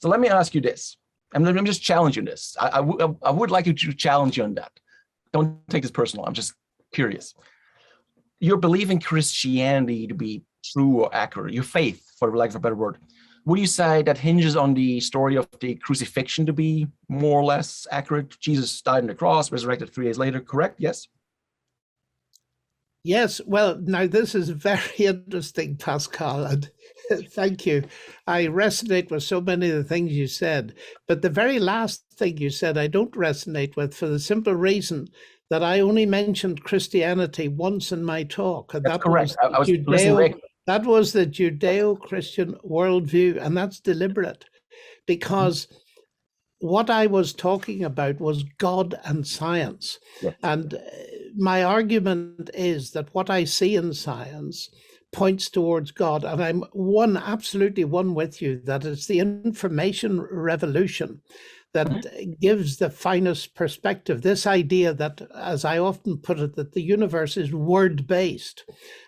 So let me ask you this. And let me just challenge you on this. I would like you to challenge you on that. Don't take this personal. I'm just curious. Your belief in Christianity to be true or accurate, your faith, for lack of a better word, would you say that hinges on the story of the crucifixion to be more or less accurate? Jesus died on the cross, resurrected 3 days later, correct? Yes? Yes. Well, now this is very interesting, Pascal, and thank you. I resonate with so many of the things you said, but the very last thing you said, I don't resonate with for the simple reason that I only mentioned Christianity once in my talk. And that's correct. I was listening. That was the Judeo-Christian worldview, and that's deliberate, because what I was talking about was God and science. Yes. And my argument is that what I see in science points towards God. And I'm absolutely one with you, that it's the information revolution that gives the finest perspective. This idea that, as I often put it, that the universe is word-based,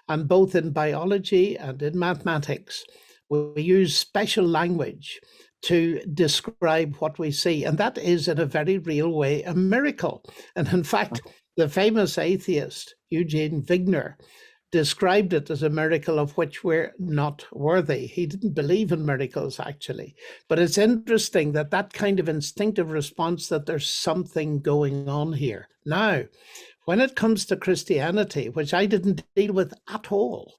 and both in biology and in mathematics, we use special language to describe what we see. And that is, in a very real way, a miracle. And in fact, the famous atheist, Eugene Wigner, described it as a miracle of which we're not worthy. He didn't believe in miracles, actually. But it's interesting that that kind of instinctive response, that there's something going on here. Now, when it comes to Christianity, which I didn't deal with at all,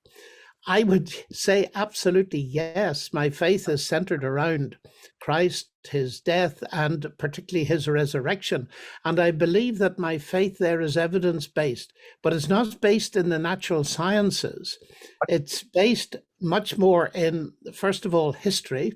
I would say absolutely yes. My faith is centered around Christ, his death, and particularly his resurrection. And I believe that my faith there is evidence-based, but it's not based in the natural sciences. It's based much more in, first of all, history,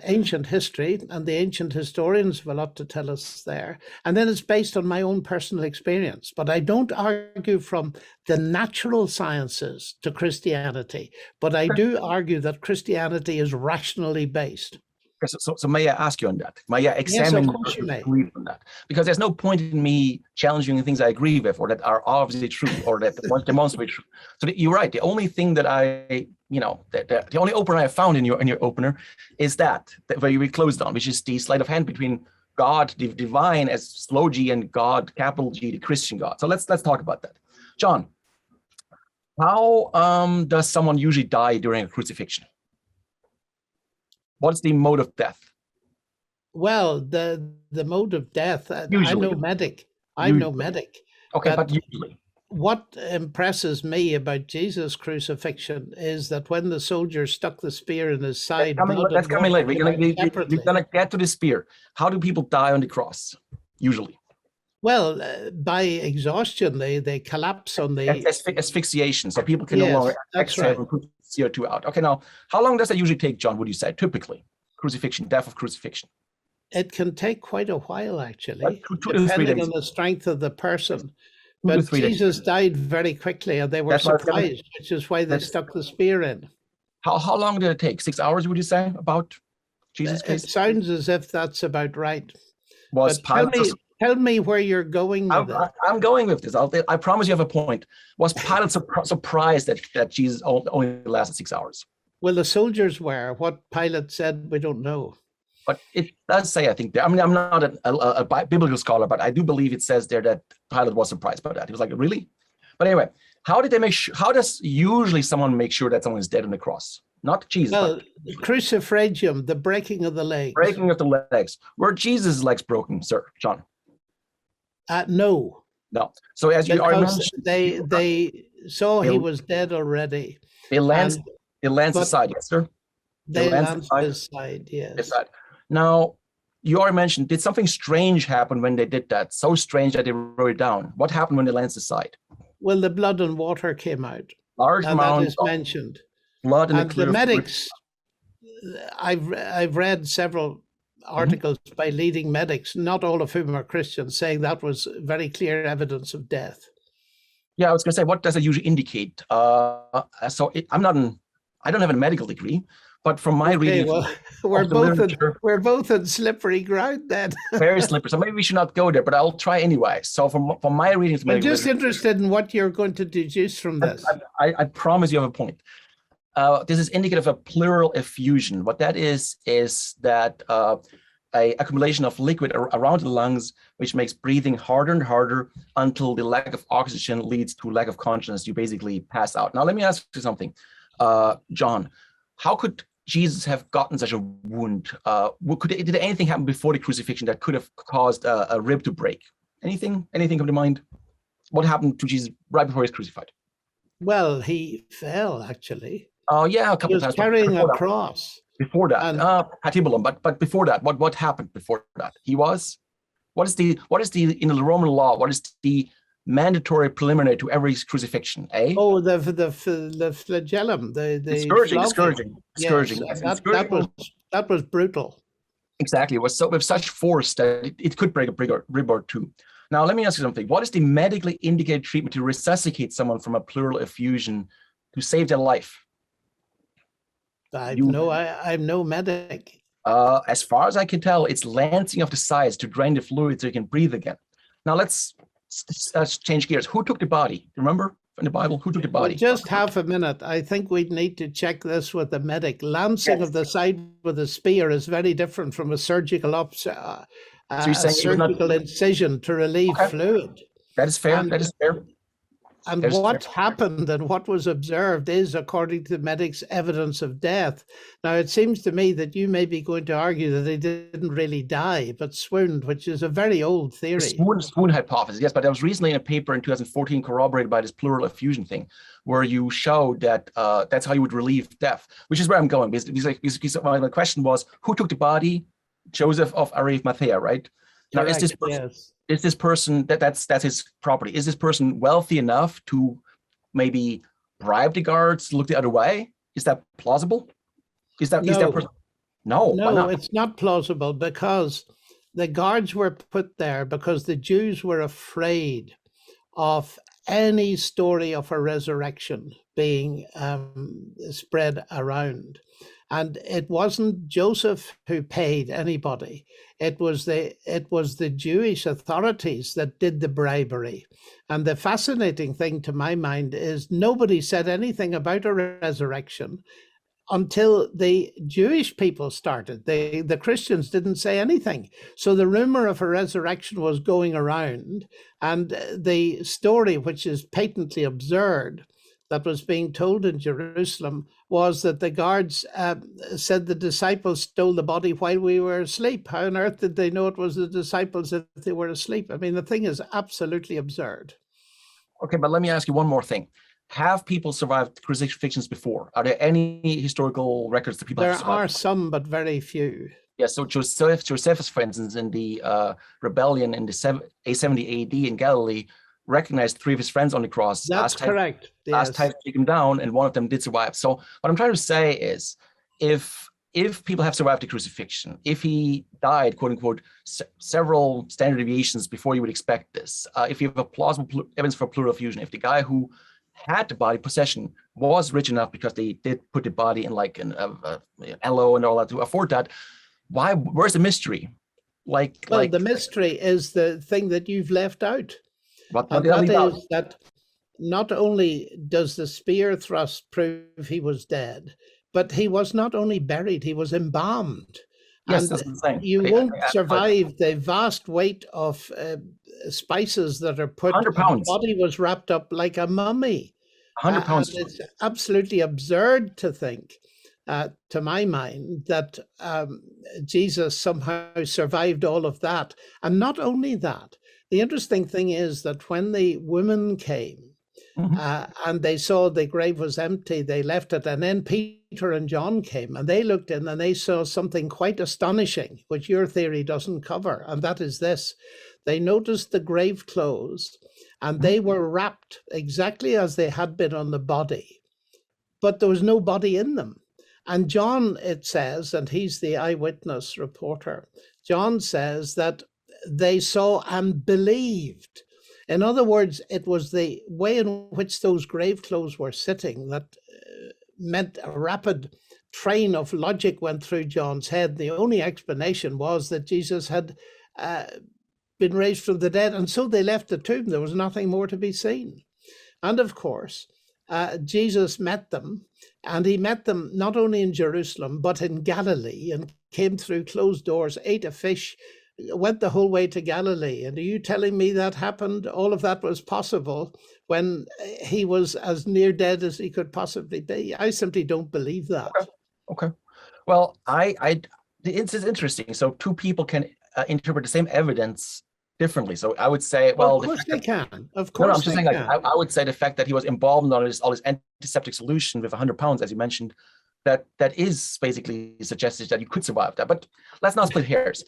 ancient history, and the ancient historians have a lot to tell us there. And then it's based on my own personal experience. But I don't argue from the natural sciences to Christianity, but I do argue that Christianity is rationally based. So may I ask you on that? May I examine your belief on that? Because there's no point in me challenging the things I agree with or that are obviously true or that demonstrate true. So you're right. The only thing that the only opener I found in your opener is that where we closed on, which is the sleight of hand between God, the divine as slow G, and God, capital G, the Christian God. So let's talk about that. John, how does someone usually die during a crucifixion? What's the mode of death? Well, the mode of death, usually. I'm no medic. I'm no medic. Okay, but usually. What impresses me about Jesus' crucifixion is that when the soldier stuck the spear in his side, that's coming later. We're gonna get to the spear. How do people die on the cross? Usually. Well, by exhaustion, they collapse on the asphyxiation, so people can no longer exhale and put CO2 out. Okay, now how long does that usually take, John? Would you say typically crucifixion, death of crucifixion? It can take quite a while, actually, like depending on the strength of the person. But Jesus died very quickly, and they were surprised, which is why they stuck the spear in. How long did it take? 6 hours, would you say, about Jesus' case? It sounds as if that's about right. Was Tell me where you're going with it. I'm going with this. I promise you have a point. Was Pilate surprised that Jesus only lasted 6 hours? Well, the soldiers were. What Pilate said, we don't know. But it does say, I think, I'm not a biblical scholar, but I do believe it says there that Pilate was surprised by that. He was like, really? But anyway, how did they make sure? How does usually someone make sure that someone is dead on the cross? Not Jesus. Well, crucifixion, the breaking of the legs. Breaking of the legs. Were Jesus' legs broken, sir, John? No. No. So as you are mentioned, they saw he was dead already. They lanced his side, yes, sir. They lanced his side, yes. His side. Now, you already mentioned, did something strange happen when they did that? So strange that they wrote it down. What happened when they lanced his side? Well, the blood and water came out. Large amount that is mentioned. Blood and the medics. I've read several articles by leading medics, not all of whom are Christians, saying that was very clear evidence of death. Yeah, I was going to say, what does it usually indicate? I don't have a medical degree, but from my reading, well, we're both in slippery ground then. Very slippery. So maybe we should not go there, but I'll try anyway. So from my reading, I'm just interested in what you're going to deduce from this. I promise you have a point. This is indicative of pleural effusion. What that is that a accumulation of liquid around the lungs, which makes breathing harder and harder until the lack of oxygen leads to lack of consciousness. You basically pass out. Now, let me ask you something, John. How could Jesus have gotten such a wound? Did anything happen before the crucifixion that could have caused a rib to break? Anything come to mind? What happened to Jesus right before he was crucified? Well, he fell, actually. Oh, yeah, a couple of times. He was carrying a cross. Before that, patibulum, but before that, what happened before that? What is the in the Roman law? What is the mandatory preliminary to every crucifixion? Oh, the flagellum, the scourging. Yes, that was brutal. Exactly, it was so with such force that it could break a rib or two. Now, let me ask you something. What is the medically indicated treatment to resuscitate someone from a pleural effusion to save their life? I'm no medic. As far as I can tell, it's lancing of the sides to drain the fluid so you can breathe again. Now let's change gears. Who took the body? Remember in the Bible, who took the body? Well, just half a minute. I think we'd need to check this with the medic. Lancing of the side with a spear is very different from a surgical incision to relieve fluid. That is fair. That is fair. And what happened and what was observed is, according to the medics, evidence of death. Now, it seems to me that you may be going to argue that they didn't really die, but swooned, which is a very old theory. Swoon hypothesis, yes, but there was recently in a paper in 2014 corroborated by this pleural effusion thing, where you showed that that's how you would relieve death, which is where I'm going. Because my question was, who took the body? Joseph of Arimathea, right? Now, Correct, is this person that's his property? Is this person wealthy enough to maybe bribe the guards to look the other way? Is that plausible? Is that person? No, it's not plausible, because the guards were put there because the Jews were afraid of any story of a resurrection being spread around. And it wasn't Joseph who paid anybody. It was the Jewish authorities that did the bribery. And the fascinating thing to my mind is nobody said anything about a resurrection until the Jewish people started. The Christians didn't say anything. So the rumor of a resurrection was going around, and the story, which is patently absurd, that was being told in Jerusalem was that the guards said the disciples stole the body while we were asleep. How on earth did they know it was the disciples if they were asleep? I mean, the thing is absolutely absurd. Okay, but let me ask you one more thing. Have people survived crucifixions before? Are there any historical records that people have survived? There are some, but very few. Yeah, so Josephus, for instance, in the rebellion in the 70 AD in Galilee, recognized 3 of his friends on the cross. That's correct. Last time to take him down, and one of them did survive. So what I'm trying to say is, if people have survived the crucifixion, if he died, quote unquote, several standard deviations before you would expect this, if you have a plausible evidence for pleural effusion, if the guy who had the body possession was rich enough because they did put the body in like an aloe and all that to afford that, where's the mystery? The mystery is the thing that you've left out. That not only does the spear thrust prove he was dead, but he was not only buried, he was embalmed. Yes, that's insane. You won't survive the vast weight of spices that are put. 100 pounds. The body was wrapped up like a mummy. 100 pounds. It's absolutely absurd to think, to my mind, that Jesus somehow survived all of that. And not only that, the interesting thing is that when the women came and they saw the grave was empty, they left it. And then Peter and John came and they looked in and they saw something quite astonishing, which your theory doesn't cover. And that is this. They noticed the grave clothes and they were wrapped exactly as they had been on the body, but there was no body in them. And John, it says, and he's the eyewitness reporter, John says that they saw and believed. In other words, it was the way in which those grave clothes were sitting that meant a rapid train of logic went through John's head. The only explanation was that Jesus had been raised from the dead, and so they left the tomb. There was nothing more to be seen. And of course, Jesus met them And he met them not only in Jerusalem, but in Galilee, and came through closed doors, ate a fish, went the whole way to Galilee. And are you telling me that happened? All of that was possible when he was as near dead as he could possibly be? I simply don't believe that. Okay. Well, it's interesting. So two people can interpret the same evidence differently. So I would say, well, of course they can. Of course, no, I'm just saying, like, I would say the fact that he was embalmed on all his antiseptic solution with 100 pounds, as you mentioned, that is basically suggested that you could survive that. But let's not split hairs.